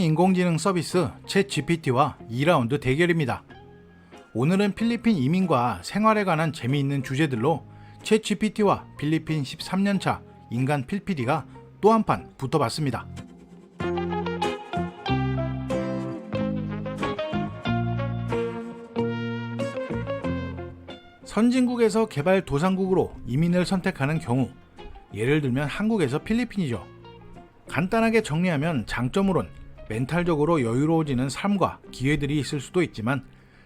인공지능 서비스 챗GPT와 2라운드 대결입니다. 오늘은 필리핀 이민과 생활에 관한 재미있는 주제들로 챗GPT와 필리핀 13년차 인간 필피디가 또 한 판 붙어봤습니다. 선진국에서 개발도상국으로 이민을 선택하는 경우, 예를 들면 한국에서 필리핀이죠. 간단하게 정리하면 장점으론 멘탈적으로 여유로워지는 삶과 기회들이 있을 수도 있지만,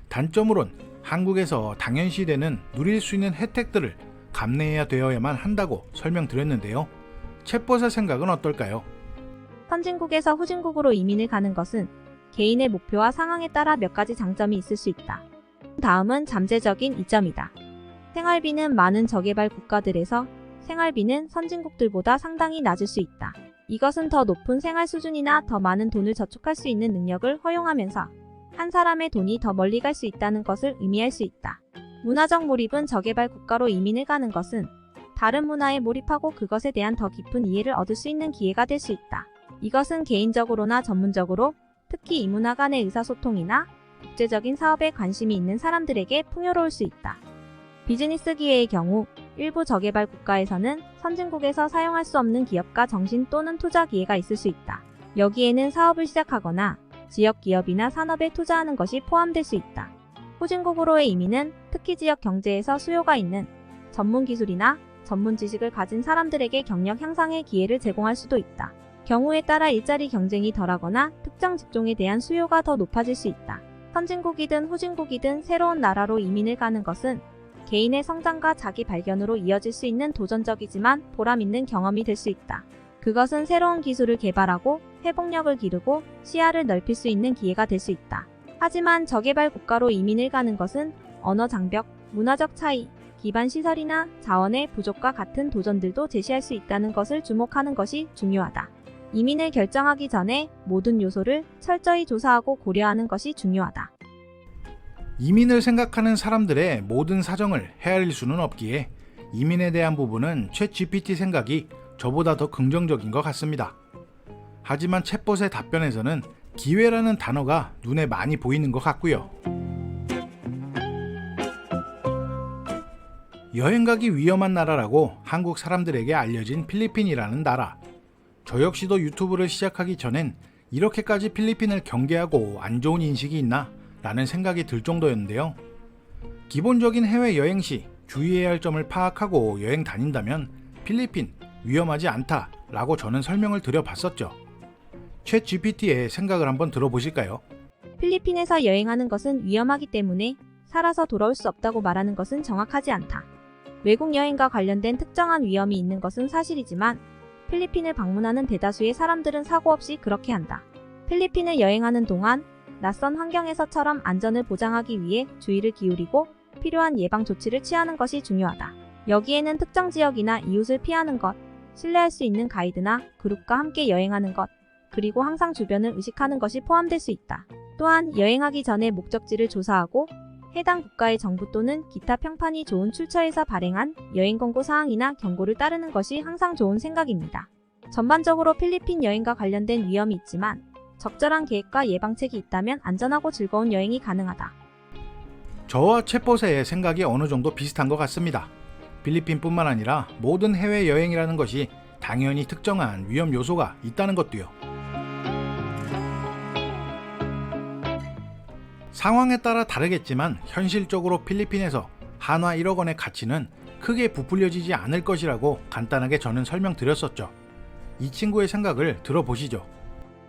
단점으론 한국에서 당연시되는 누릴 수 있는 혜택들을 감내해야 되어야만 한다고 설명드렸는데요. 챗봇의 생각은 어떨까요? 선진국에서 후진국으로 이민을 가는 것은 개인의 목표와 상황에 따라 몇 가지 장점이 있을 수 있다. 다음은 잠재적인 이점이다. 생활비는 많은 저개발 국가들에서 생활비는 선진국들보다 상당히 낮을 수 있다. 이것은 더 높은 생활 수준이나 더 많은 돈을 저축할 수 있는 능력을 허용하면서 한 사람의 돈이 더 멀리 갈 수 있다는 것을 의미할 수 있다. 문화적 몰입은 저개발 국가로 이민을 가는 것은 다른 문화에 몰입하고 그것에 대한 더 깊은 이해를 얻을 수 있는 기회가 될 수 있다. 이것은 개인적으로나 전문적으로, 특히 이 문화 간의 의사소통이나 국제적인 사업에 관심이 있는 사람들에게 풍요로울 수 있다. 비즈니스 기회의 경우 일부 저개발 국가에서는 선진국에서 사용할 수 없는 기업가 정신 또는 투자 기회가 있을 수 있다. 여기에는 사업을 시작하거나 지역 기업이나 산업에 투자하는 것이 포함될 수 있다. 후진국으로의 이민은 특히 지역 경제에서 수요가 있는 전문 기술이나 전문 지식을 가진 사람들에게 경력 향상의 기회를 제공할 수도 있다. 경우에 따라 일자리 경쟁이 덜하거나 특정 직종에 대한 수요가 더 높아질 수 있다. 선진국이든 후진국이든 새로운 나라로 이민을 가는 것은 개인의 성장과 자기 발견으로 이어질 수 있는 도전적이지만 보람 있는 경험이 될 수 있다. 그것은 새로운 기술을 개발하고 회복력을 기르고 시야를 넓힐 수 있는 기회가 될 수 있다. 하지만 저개발 국가로 이민을 가는 것은 언어 장벽, 문화적 차이, 기반 시설이나 자원의 부족과 같은 도전들도 제시할 수 있다는 것을 주목하는 것이 중요하다. 이민을 결정하기 전에 모든 요소를 철저히 조사하고 고려하는 것이 중요하다. 이민을 생각하는 사람들의 모든 사정을 헤아릴 수는 없기에 이민에 대한 부분은 챗GPT 생각이 저보다 더 긍정적인 것 같습니다. 하지만 챗봇의 답변에서는 기회라는 단어가 눈에 많이 보이는 것 같고요. 여행 가기 위험한 나라라고 한국 사람들에게 알려진 필리핀이라는 나라. 저 역시도 유튜브를 시작하기 전엔 이렇게까지 필리핀을 경계하고 안 좋은 인식이 있나? 라는 생각이 들 정도였는데요. 기본적인 해외여행 시 주의해야 할 점을 파악하고 여행 다닌다면 필리핀 위험하지 않다 라고 저는 설명을 드려봤었죠. 챗GPT의 생각을 한번 들어보실까요? 필리핀에서 여행하는 것은 위험하기 때문에 살아서 돌아올 수 없다고 말하는 것은 정확하지 않다. 외국 여행과 관련된 특정한 위험이 있는 것은 사실이지만 필리핀을 방문하는 대다수의 사람들은 사고 없이 그렇게 한다. 필리핀을 여행하는 동안 낯선 환경에서처럼 안전을 보장하기 위해 주의를 기울이고 필요한 예방 조치를 취하는 것이 중요하다. 여기에는 특정 지역이나 이웃을 피하는 것, 신뢰할 수 있는 가이드나 그룹과 함께 여행하는 것, 그리고 항상 주변을 의식하는 것이 포함될 수 있다. 또한 여행하기 전에 목적지를 조사하고 해당 국가의 정부 또는 기타 평판이 좋은 출처에서 발행한 여행 권고 사항이나 경고를 따르는 것이 항상 좋은 생각입니다. 전반적으로 필리핀 여행과 관련된 위험이 있지만 적절한 계획과 예방책이 있다면 안전하고 즐거운 여행이 가능하다. 저와 챗봇의 생각이 어느 정도 비슷한 것 같습니다. 필리핀뿐만 아니라 모든 해외여행이라는 것이 당연히 특정한 위험 요소가 있다는 것도요. 상황에 따라 다르겠지만 현실적으로 필리핀에서 한화 1억 원의 가치는 크게 부풀려지지 않을 것이라고 간단하게 저는 설명드렸었죠. 이 친구의 생각을 들어보시죠.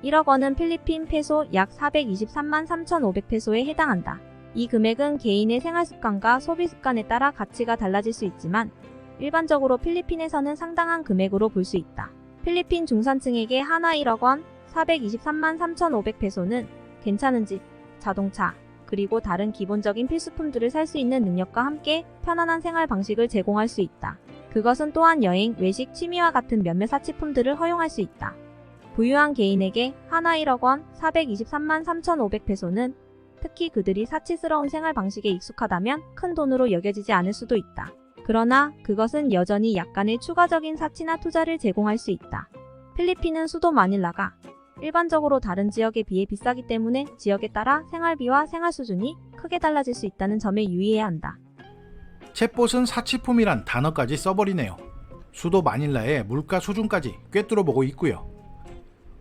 1억 원은 필리핀 페소 약 423만 3,500페소에 해당한다. 이 금액은 개인의 생활 습관과 소비 습관에 따라 가치가 달라질 수 있지만 일반적으로 필리핀에서는 상당한 금액으로 볼 수 있다. 필리핀 중산층에게 한화 1억 원, 423만 3,500페소는 괜찮은 집, 자동차, 그리고 다른 기본적인 필수품들을 살 수 있는 능력과 함께 편안한 생활 방식을 제공할 수 있다. 그것은 또한 여행, 외식, 취미와 같은 몇몇 사치품들을 허용할 수 있다. 부유한 개인에게 한화 1억 원, 423만 3,500페소는 특히 그들이 사치스러운 생활 방식에 익숙하다면 큰 돈으로 여겨지지 않을 수도 있다. 그러나 그것은 여전히 약간의 추가적인 사치나 투자를 제공할 수 있다. 필리핀은 수도 마닐라가 일반적으로 다른 지역에 비해 비싸기 때문에 지역에 따라 생활비와 생활 수준이 크게 달라질 수 있다는 점에 유의해야 한다. 챗봇은 사치품이란 단어까지 써버리네요. 수도 마닐라의 물가 수준까지 꿰뚫어보고 있고요.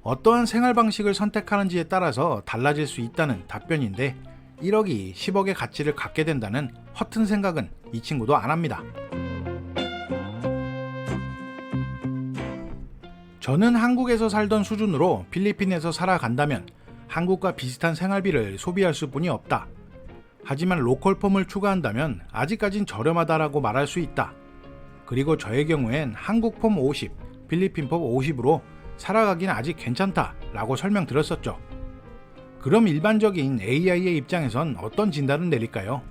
어떠한 생활 방식을 선택하는지에 따라서 달라질 수 있다는 답변인데 1억이 10억의 가치를 갖게 된다는 허튼 생각은 이 친구도 안 합니다. 저는 한국에서 살던 수준으로 필리핀에서 살아간다면 한국과 비슷한 생활비를 소비할 수뿐이 없다. 하지만 로컬폼을 추가한다면 아직까진 저렴하다라고 말할 수 있다. 그리고 저의 경우엔 한국폼 50, 필리핀폼 50으로 살아가긴 아직 괜찮다라고 설명드렸었죠. 그럼 일반적인 AI의 입장에선 어떤 진단을 내릴까요?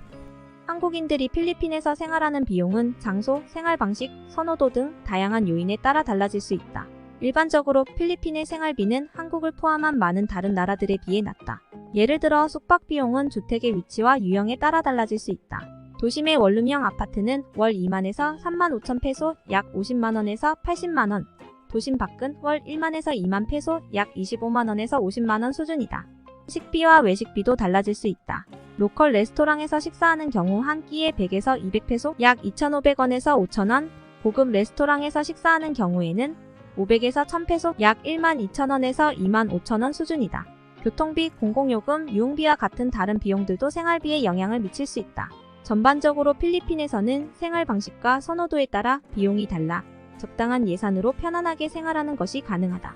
한국인들이 필리핀에서 생활하는 비용은 장소, 생활 방식, 선호도 등 다양한 요인에 따라 달라질 수 있다. 일반적으로 필리핀의 생활비는 한국을 포함한 많은 다른 나라들에 비해 낮다. 예를 들어 숙박 비용은 주택의 위치와 유형에 따라 달라질 수 있다. 도심의 원룸형 아파트는 월 2만에서 3만 5천 페소 약 50만 원에서 80만 원, 도심 밖은 월 1만에서 2만 페소 약 25만 원에서 50만 원 수준이다. 식비와 외식비도 달라질 수 있다. 로컬 레스토랑에서 식사하는 경우 한 끼에 100에서 200페소 약 2,500원에서 5,000원, 고급 레스토랑에서 식사하는 경우에는 500에서 1000페소 약 1만 2천원에서 2만 5천원 수준이다. 교통비, 공공요금, 유흥비와 같은 다른 비용들도 생활비에 영향을 미칠 수 있다. 전반적으로 필리핀에서는 생활 방식과 선호도에 따라 비용이 달라 적당한 예산으로 편안하게 생활하는 것이 가능하다.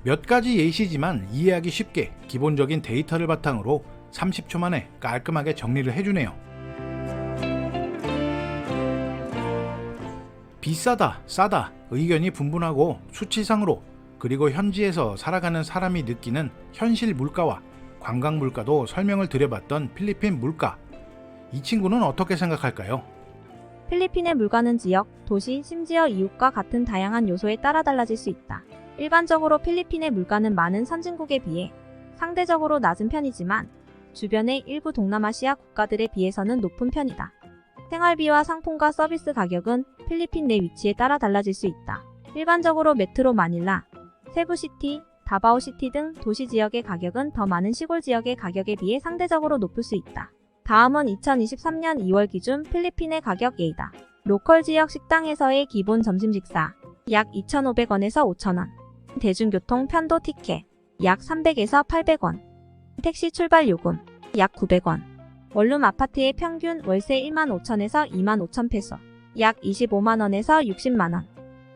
몇 가지 예시지만 이해하기 쉽게 기본적인 데이터를 바탕으로 30초 만에 깔끔하게 정리를 해주네요. 비싸다, 싸다 의견이 분분하고 수치상으로 그리고 현지에서 살아가는 사람이 느끼는 현실 물가와 관광 물가도 설명을 드려봤던 필리핀 물가. 이 친구는 어떻게 생각할까요? 필리핀의 물가는 지역, 도시, 심지어 이웃과 같은 다양한 요소에 따라 달라질 수 있다. 일반적으로 필리핀의 물가는 많은 선진국에 비해 상대적으로 낮은 편이지만 주변의 일부 동남아시아 국가들에 비해서는 높은 편이다. 생활비와 상품과 서비스 가격은 필리핀 내 위치에 따라 달라질 수 있다. 일반적으로 메트로 마닐라, 세부시티, 다바오시티 등 도시 지역의 가격은 더 많은 시골 지역의 가격에 비해 상대적으로 높을 수 있다. 다음은 2023년 2월 기준 필리핀의 가격 예이다. 로컬 지역 식당에서의 기본 점심 식사 약 2,500원에서 5,000원, 대중교통 편도 티켓 약 300에서 800원, 택시 출발 요금 약 900원, 원룸 아파트의 평균 월세 1만 5천에서 2만 5천 페소 약 25만원에서 60만원,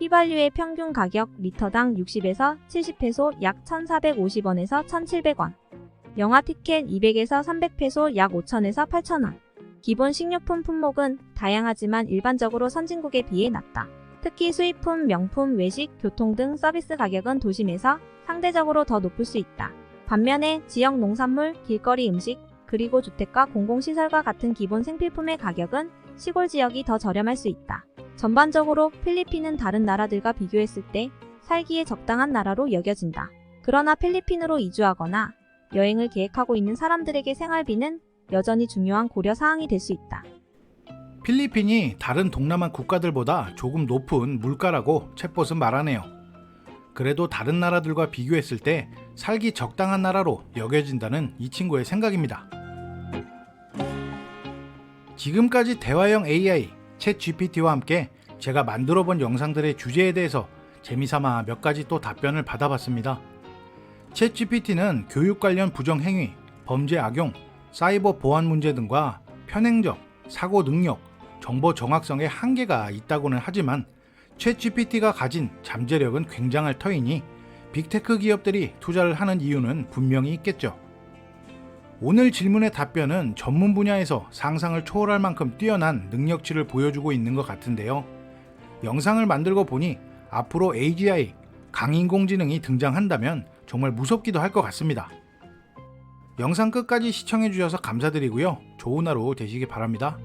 휘발유의 평균 가격 리터당 60에서 70페소 약 1,450원에서 1,700원, 영화 티켓 200에서 300페소 약 5천에서 8천원. 기본 식료품 품목은 다양하지만 일반적으로 선진국에 비해 낮다. 특히 수입품, 명품, 외식, 교통 등 서비스 가격은 도심에서 상대적으로 더 높을 수 있다. 반면에 지역 농산물, 길거리 음식, 그리고 주택과 공공시설과 같은 기본 생필품의 가격은 시골 지역이 더 저렴할 수 있다. 전반적으로 필리핀은 다른 나라들과 비교했을 때 살기에 적당한 나라로 여겨진다. 그러나 필리핀으로 이주하거나 여행을 계획하고 있는 사람들에게 생활비는 여전히 중요한 고려 사항이 될 수 있다. 필리핀이 다른 동남아 국가들보다 조금 높은 물가라고 챗봇은 말하네요. 그래도 다른 나라들과 비교했을 때 살기 적당한 나라로 여겨진다는 이 친구의 생각입니다. 지금까지 대화형 AI 챗 GPT와 함께 제가 만들어본 영상들의 주제에 대해서 재미삼아 몇 가지 또 답변을 받아봤습니다. 챗 GPT는 교육 관련 부정행위, 범죄 악용, 사이버 보안 문제 등과 편행적, 사고 능력, 정보 정확성에 한계가 있다고는 하지만 챗 GPT가 가진 잠재력은 굉장할 터이니 빅테크 기업들이 투자를 하는 이유는 분명히 있겠죠. 오늘 질문의 답변은 전문 분야에서 상상을 초월할 만큼 뛰어난 능력치를 보여주고 있는 것 같은데요. 영상을 만들고 보니 앞으로 AGI, 강인공지능이 등장한다면 정말 무섭기도 할 것 같습니다. 영상 끝까지 시청해주셔서 감사드리고요. 좋은 하루 되시기 바랍니다.